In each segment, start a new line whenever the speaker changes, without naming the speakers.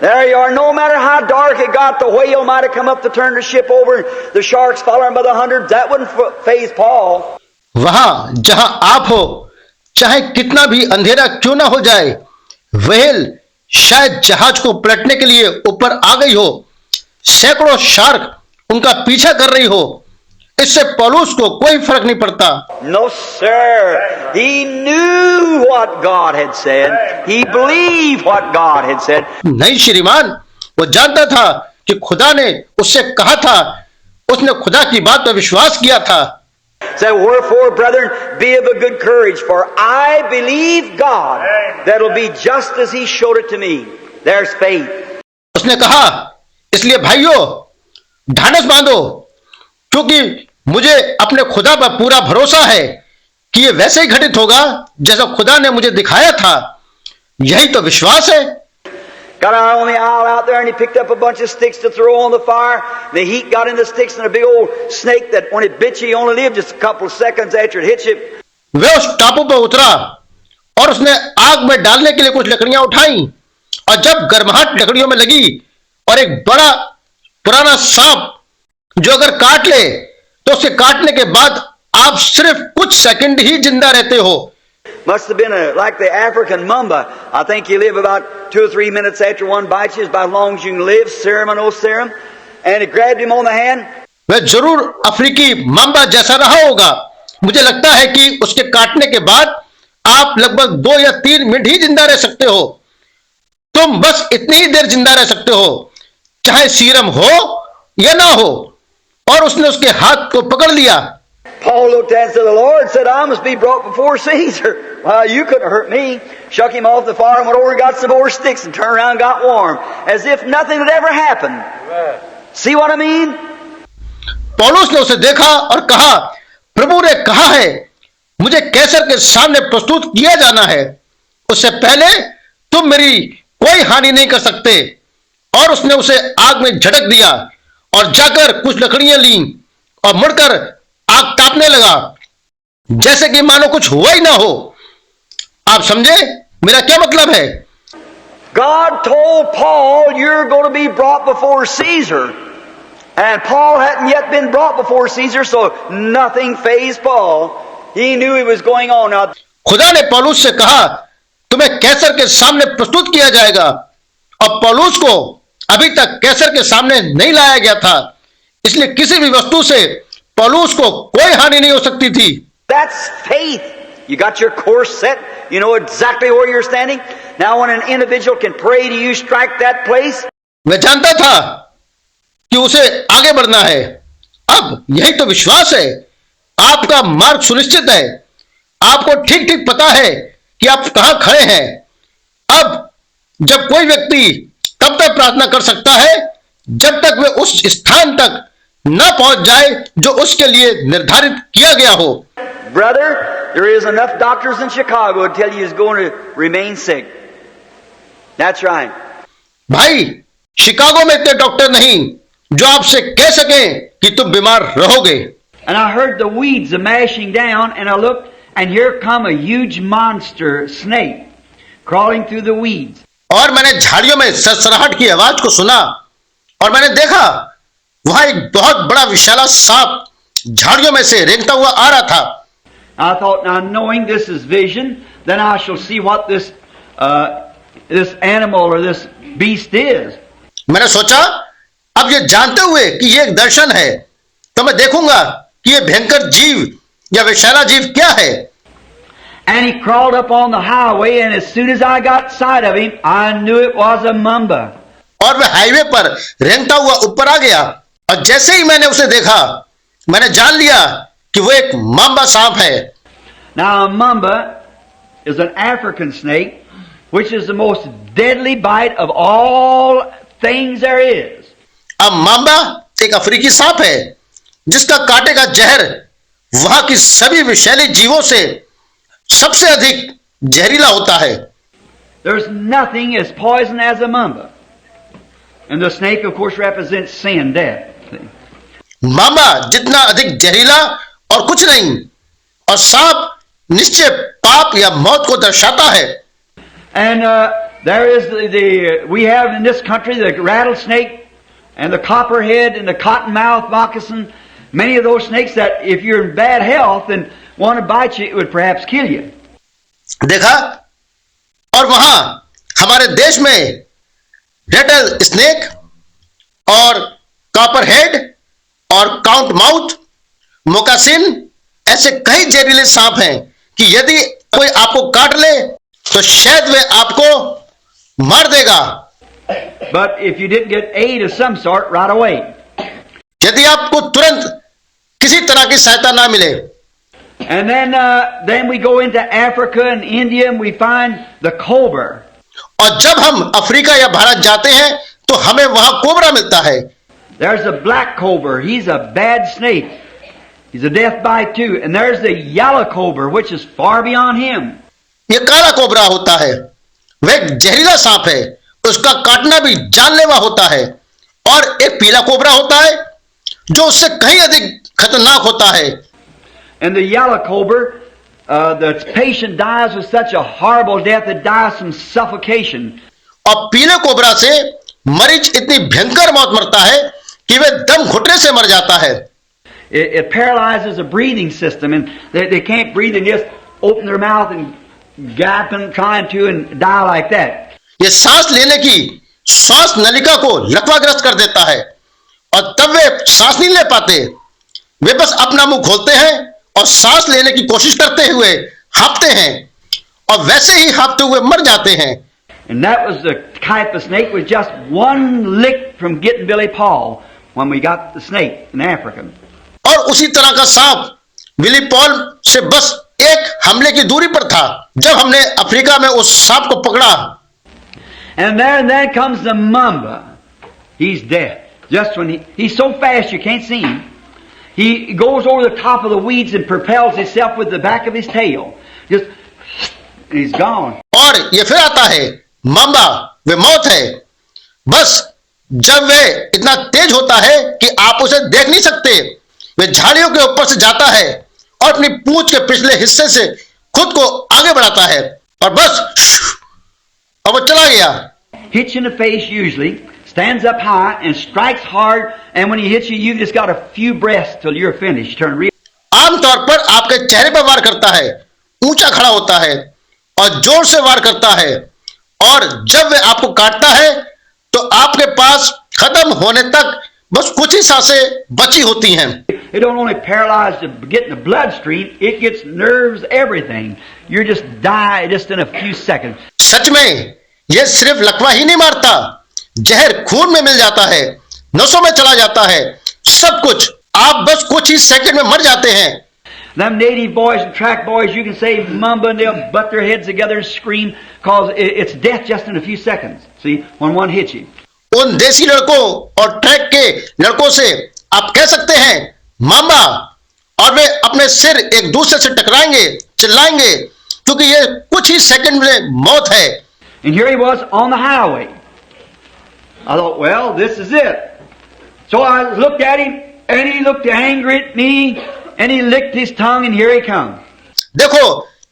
There you are. No matter how dark it got, the whale might have come up to turn the ship over, the sharks following by the hundreds. That wouldn't faze Paul.
वहां जहां आप हो, चाहे कितना भी अंधेरा क्यों ना हो जाए, व्हेल शायद जहाज को पलटने के लिए ऊपर आ गई हो, सैकड़ों शार्क उनका पीछा कर रही हो, इससे पौलुस को कोई फर्क नहीं पड़ता।
No sir. He knew what God had said. He believed what God had said.
नहीं श्रीमान, वो जानता था कि खुदा ने उससे कहा था, उसने खुदा की बात पर विश्वास किया था।
Said, wherefore, brethren, be of a good courage, for I believe God that will be just as He showed it to me. There's faith.
उसने कहा, इसलिए भाइयों ढाढ़स बांधो, क्योंकि मुझे अपने खुदा पर पूरा भरोसा है कि ये वैसे ही घटित होगा जैसा खुदा ने मुझे दिखाया था। यही तो विश्वास है।
Got out on the aisle out there and he picked up a bunch of sticks to throw on the fire. The heat got in the sticks and a big old snake that when it bit you, you only lived just a couple of seconds after it hit you.
वे उस टापू पर उतरा और उसने आग में डालने के लिए कुछ लकड़ियां उठाई, और जब गर्माहट लकड़ियों में लगी और एक बड़ा पुराना सांप जो अगर काट ले तो उसे काटने के बाद आप सिर्फ कुछ सेकंड ही जिंदा रहते हो।
Must have been like the African mamba. I think you live about 2 or 3 minutes after one bites you. It's about as long as you can live. Serum or no serum. And it grabbed him on the hand.
वह जरूर अफ्रीकी Mamba जैसा रहा होगा। मुझे लगता है कि उसके काटने के बाद आप लगभग 2 या 3 मिनट ही जिंदा रह सकते हो। तुम बस इतनी ही देर जिंदा रह सकते हो, चाहे सीरम हो या ना हो। और उसने उसके हाथ को पकड़ लिया।
Paul looked at and said, the Lord said, I must be brought before Caesar. Well, you couldn't hurt me. Shuck him off the fire and went over and got some more sticks and turned around and got warm. As if nothing had ever happened. See what I mean?
पौलुस ने उसे देखा और कहा, प्रभु ने कहा है मुझे कैसर के सामने प्रस्तुत किया जाना है, उससे पहले तुम मेरी कोई हानि नहीं कर सकते। और उसने उसे आग में झटक दिया और जाकर कुछ लकड़ियां ली और मुड़कर आग तापने लगा, जैसे कि मानो कुछ हुआ ही ना हो। आप समझे मेरा क्या मतलब है?
God told Paul, you're going to be brought before Caesar. And Paul hadn't yet been brought before Caesar, so nothing fazed Paul. He knew he was going on. Now,
खुदा ने पौलुस से कहा, तुम्हें कैसर के सामने प्रस्तुत किया जाएगा। और पौलुस को अभी तक कैसर के सामने नहीं लाया गया था, इसलिए किसी भी वस्तु से पौलुस को कोई हानि नहीं हो सकती थी।
that's faith. You got your course set. You know exactly where you're standing. Now when an individual can pray to you, strike that place.
वह जानता था कि उसे आगे बढ़ना है। अब यही तो विश्वास है। आपका मार्ग सुनिश्चित है। आपको ठीक ठीक पता है कि आप कहां खड़े हैं। अब जब कोई व्यक्ति तब तक प्रार्थना कर सकता है जब तक वह उस स्थान तक न पहुंच जाए जो उसके लिए निर्धारित किया गया हो।
Brother, there is enough doctors in Chicago to tell you he's going to remain sick. That's right.
भाई, शिकागो में इतने डॉक्टर नहीं जो आपसे कह सकें कि तुम बीमार रहोगे।
And I heard the weeds a mashing down, and I looked, and here come a huge monster snake crawling through the weeds.
और मैंने झाड़ियों में सरसराहट की आवाज को सुना और मैंने देखा वहां एक बहुत बड़ा विशाला सांप झाड़ियों में से रेंगता हुआ आ रहा था।
I thought, now knowing this is vision, then I shall see what this animal or this beast is.
मैंने सोचा, अब ये जानते हुए कि ये एक दर्शन है, तो मैं देखूंगा कि ये भयंकर जीव या विशाला जीव क्या है।
And he crawled up on the highway, and as soon as I got sight of him, I knew it was a mamba.
और वह हाईवे पर रेंगता हुआ ऊपर आ गया, और जैसे ही मैंने उसे देखा, मैंने जान लिया कि वो एक मांबा सांप है।
Now a mamba is an African snake, which is the most deadly bite of all things there is.
अब मांबा एक अफ्रीकी सांप है जिसका कांटे का जहर वहां की सभी विषैले जीवों से सबसे अधिक जहरीला होता है।
There's nothing as poison as a mamba. And the snake, of course, represents sin, death.
Mamba जितना अधिक जहरीला और कुछ नहीं, और सांप निश्चय पाप या मौत को दर्शाता है।
And There is we have in this country the rattlesnake and the copperhead and the cottonmouth moccasin. Many of those snakes that if you're in bad health and want to bite you, it would perhaps kill you.
देखा, और वहां हमारे देश में Ratle snake और copperhead और count mouth, moccasin, ऐसे कई जहरीले सांप हैं कि यदि कोई आपको काट ले तो शायद वे आपको मार देगा।
But if you didn't get aid of some sort right away.
यदि आपको तुरंत किसी तरह की सहायता ना मिले।
And then we go into Africa and India and we find the cobra.
और जब हम अफ्रीका या भारत जाते हैं तो हमें वहां कोबरा मिलता है।
There's a black cobra. He's a bad snake. He's a death bite too. And there's the yellow cobra, which is far beyond him.
ये काला कोबरा होता है, वह एक जहरीला सांप है, उसका काटना भी जानलेवा होता है। और एक पीला कोबरा होता है जो उससे कहीं अधिक खतरनाक होता है।
And the yellow cobra, the patient dies with such a horrible death that dies from suffocation.
और पीले कोबरा से मरीज इतनी भयंकर मौत मरता है कि वह दम घुटने से मर जाता है।
It paralyzes the breathing system and they can't breathe and just open their mouth and gap and trying to and die like that.
ये सांस लेने की श्वास नलिका को लकवाग्रस्त कर देता है और तब वे सांस नहीं ले पाते। वे बस अपना मुंह खोलते हैं और सांस लेने की कोशिश करते हुए हाँफते हैं और वैसे ही हाँफते हुए मर जाते हैं।
And that was the type of snake with just one lick from getting Billy Paul when we got the snake in Africa.
और उसी तरह का सांप विली पॉल से बस एक हमले की दूरी पर था जब हमने अफ्रीका में उस सांप को पकड़ा।
And then comes the mamba. He's dead. Just when he's so fast you can't see him. He goes over the top of the weeds and propels himself with the back of his tail. Just and he's gone.
और ये फिर आता है Mamba, वे मौत है। बस जब वे इतना तेज होता है कि आप उसे देख नहीं सकते, वे झाड़ियों के ऊपर से जाता है और अपनी पूंछ के पिछले हिस्से से खुद को आगे बढ़ाता है और बस और वो चला गया।
Hits you in the face usually, stands up high and strikes hard, and when he hits you, you've just got a few breaths till you're finished. Turn real.
आमतौर पर आपके चेहरे पर वार करता है, ऊंचा खड़ा होता है और जोर से वार करता है, और जब वह आपको काटता है तो आपके पास खत्म होने तक बस कुछ ही सांसें बची होती हैं।
It don't only paralyze to get in the bloodstream, it gets nerves, everything. You just die just in a few seconds.
सच में यह सिर्फ लकवा ही नहीं मारता, जहर खून में मिल जाता है, नसों में चला जाता है, सब कुछ। आप बस कुछ ही सेकंड में मर जाते हैं।
Them native boys and track boys, you can say mamba and they'll butt their heads together and scream because it's death just in a few seconds. See, when one hits you.
उन देसी लड़कों और track के लड़कों से आप कह सकते हैं मामा, और वे अपने सिर एक दूसरे से टकराएंगे, चिल्लाएंगे, क्योंकि ये कुछ ही सेकंड में मौत है।
And here he was on the highway. I thought, well, this is it. So I looked at him, and he looked angry at me, and he licked his tongue, and here he comes.
देखो,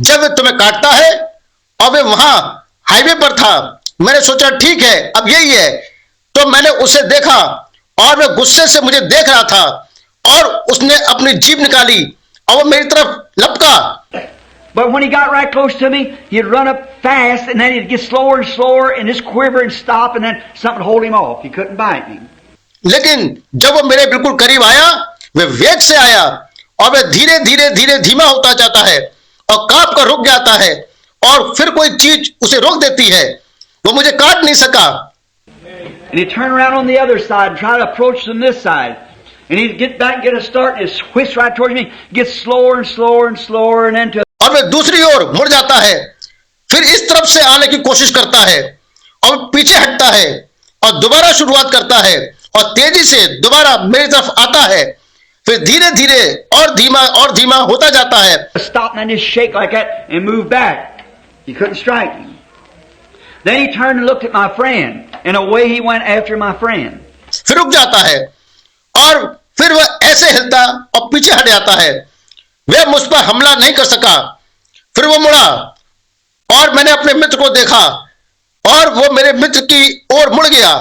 जब वे तुम्हें काटता है और वे वहां highway पर था, मैंने सोचा ठीक है, अब यही है। तो मैंने उसे देखा और वह गुस्से से मुझे देख रहा था और उसने अपनी जीभ निकाली और वो मेरी तरफ लपका।
But when he got right close to me, he'd run up fast, and then he'd get slower and slower, and just quiver and stop, and then something would hold him off. He couldn't bite me.
लेकिन जब वो मेरे बिल्कुल करीब आया, वह वेग से आया और वह धीरे धीरे धीरे धीमा होता जाता है और कांप कर रुक जाता है और फिर कोई चीज उसे रोक देती है। वो मुझे काट नहीं सका।
And he'd turn around on the other side and try to approach from this side. And he'd get back, get a start, and he'd whisk right towards me, get slower and slower and slower, and then to
और वह दूसरी ओर मुड़ जाता है, फिर इस तरफ से आने की कोशिश करता है और पीछे हटता है और दोबारा शुरुआत करता है और तेजी से दोबारा मेरी तरफ आता है, फिर धीरे धीरे और धीमा होता जाता है।
stop and just shake like that and move back. He couldn't strike me. Then he turned and looked at my friend, and away he went after my friend.
फिर रुक जाता है और फिर वह ऐसे हिलता और पीछे हट जाता है। वह मुझ पर हमला नहीं कर सका। फिर वो मुड़ा और मैंने अपने मित्र को देखा और वो मेरे मित्र की ओर मुड़ गया।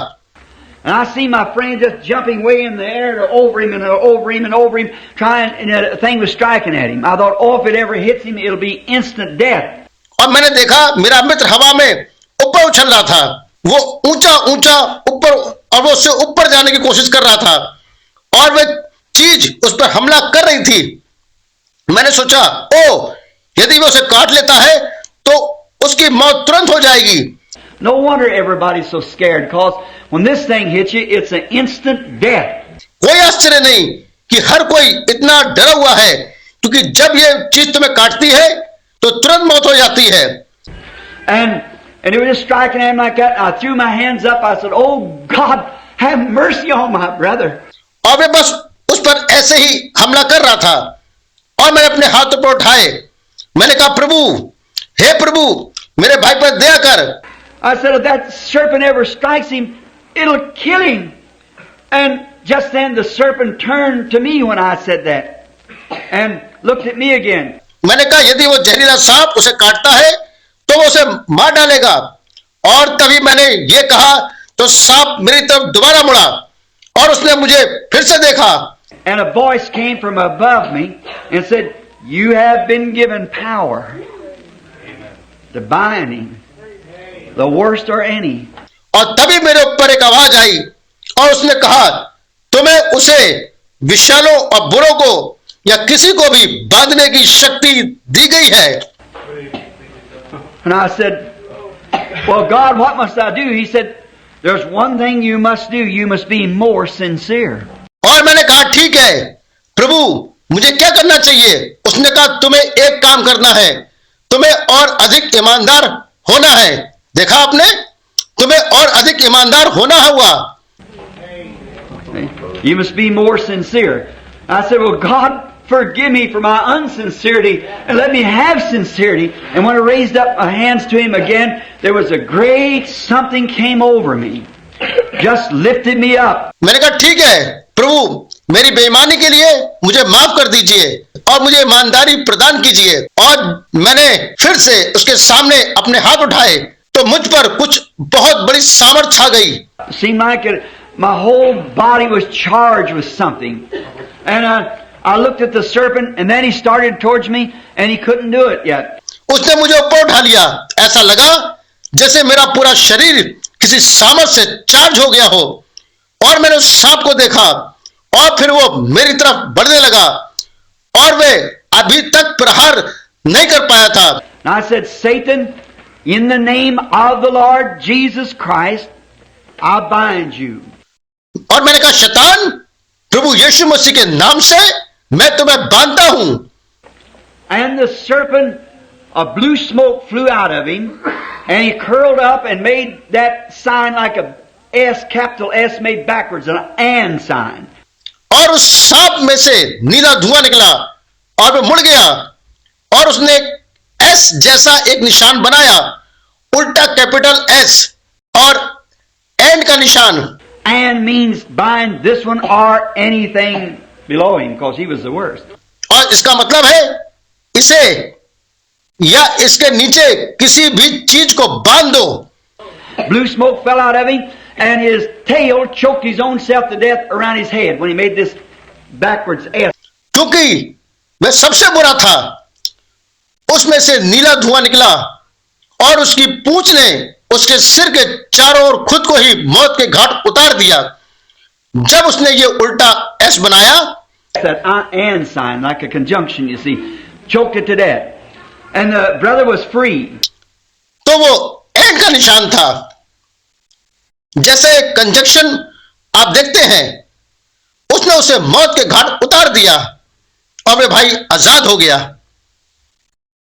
And I see my friend just jumping way in the air to over him and over him and over him, trying, and the thing was striking at him. I thought, oh, if it ever hits him, it'll be instant death.
और मैंने देखा मेरा मित्र हवा में ऊपर उछल रहा था, वो ऊंचा ऊंचा ऊपर, और वो उससे ऊपर जाने की कोशिश कर रहा था और वह चीज उस पर हमला कर रही थी। मैंने सोचा, ओ यदि वो उसे काट लेता है तो उसकी मौत तुरंत हो जाएगी।
No wonder everybody's so scared, because when this thing hits you, it's an instant death.
कोई आश्चर्य नहीं कि हर कोई इतना डरा हुआ है, क्योंकि जब ये चीज तुम्हें काटती है तो तुरंत मौत हो जाती है।
And it was just striking at him like that. I threw my hands up. I said, "Oh God, have mercy on my brother."
और वे बस उस पर ऐसे ही हमला कर रहा था और मैंने अपने हाथों पर उठाए। मैंने कहा, प्रभु, हे प्रभु, मेरे भाई पर दया कर।
I said, if that serpent ever strikes him, it'll kill him. And just then the serpent turned to me when I said that and looked at me again.
मैंने कहा, यदि वो जहरीला सांप उसे काटता है तो वो उसे मार डालेगा। और तभी मैंने ये कहा तो सांप मेरी तरफ दोबारा मुड़ा और उसने मुझे फिर से देखा।
And a voice came from above me and said, you have been given power to bind him, the worst or any.
और तभी मेरे ऊपर एक आवाज आई और उसने कहा, तुम्हें उसे विषालों और बुरों को या किसी को भी बांधने की शक्ति दी गई है।
And I said, well, God, what must I do? He said, there's one thing you must do. You must be more sincere.
और मैंने कहा, ठीक है प्रभु, मुझे क्या करना चाहिए? उसने कहा, तुम्हें एक काम करना है, तुम्हें और अधिक ईमानदार होना है। देखा आपने, तुम्हें और अधिक ईमानदार होना होगा।
You must be more sincere. I said, well, God, forgive me for my unsincerity and let me have sincerity. And when I raised up my hands to Him again, there was a great something came over me. Just lifted me up.
मैंने कहा, ठीक है प्रभु, मेरी बेईमानी के लिए मुझे माफ कर दीजिए और मुझे ईमानदारी प्रदान कीजिए। और मैंने फिर से उसके सामने अपने हाथ उठाए तो मुझ पर कुछ बहुत बड़ी सामर्थ छा गई।
It seemed like my whole body was charged with something. And I looked at the serpent and then he started towards me and he couldn't do it yet.
उसने मुझे ऊपर उठा लिया। ऐसा लगा जैसे मेरा पूरा शरीर किसी सामर्थ से चार्ज हो गया हो। और मैंने उस सांप को देखा और फिर वो मेरी तरफ बढ़ने लगा और वे अभी तक प्रहार नहीं कर पाया था।
And I said, Satan, in the name of the Lord Jesus Christ, I bind you.
और मैंने कहा, शैतान, प्रभु यीशु मसीह के नाम से मैं तुम्हें बांधता हूं।
And the serpent, a blue smoke flew out of him, and he curled up and made that sign like a S, capital S made backwards, an and sign.
और उस सांप में से नीला धुआं निकला और वह मुड़ गया और उसने एस जैसा एक निशान बनाया, उल्टा कैपिटल एस और एंड का निशान।
And means bind this one or anything below him, because he was the worst.
और इसका मतलब है इसे या इसके नीचे किसी भी चीज को बांध दो।
Blue smoke fell out of him, and his tail choked his own self to death around his head when he made this backwards S.
क्योंकि वह सबसे बुरा था, उसमें से नीला धुआं निकला और उसकी पूंछ ने उसके सिर के चारों ओर खुद को ही मौत के घाट उतार दिया जब उसने ये उल्टा एस बनाया।
That and sign, like a conjunction, you see, choked it to death. And the brother was free.
तो वो एंड का निशान था, जैसे कंजक्शन आप देखते हैं। उसने उसे मौत के घाट उतार दिया और वे भाई आजाद हो गया।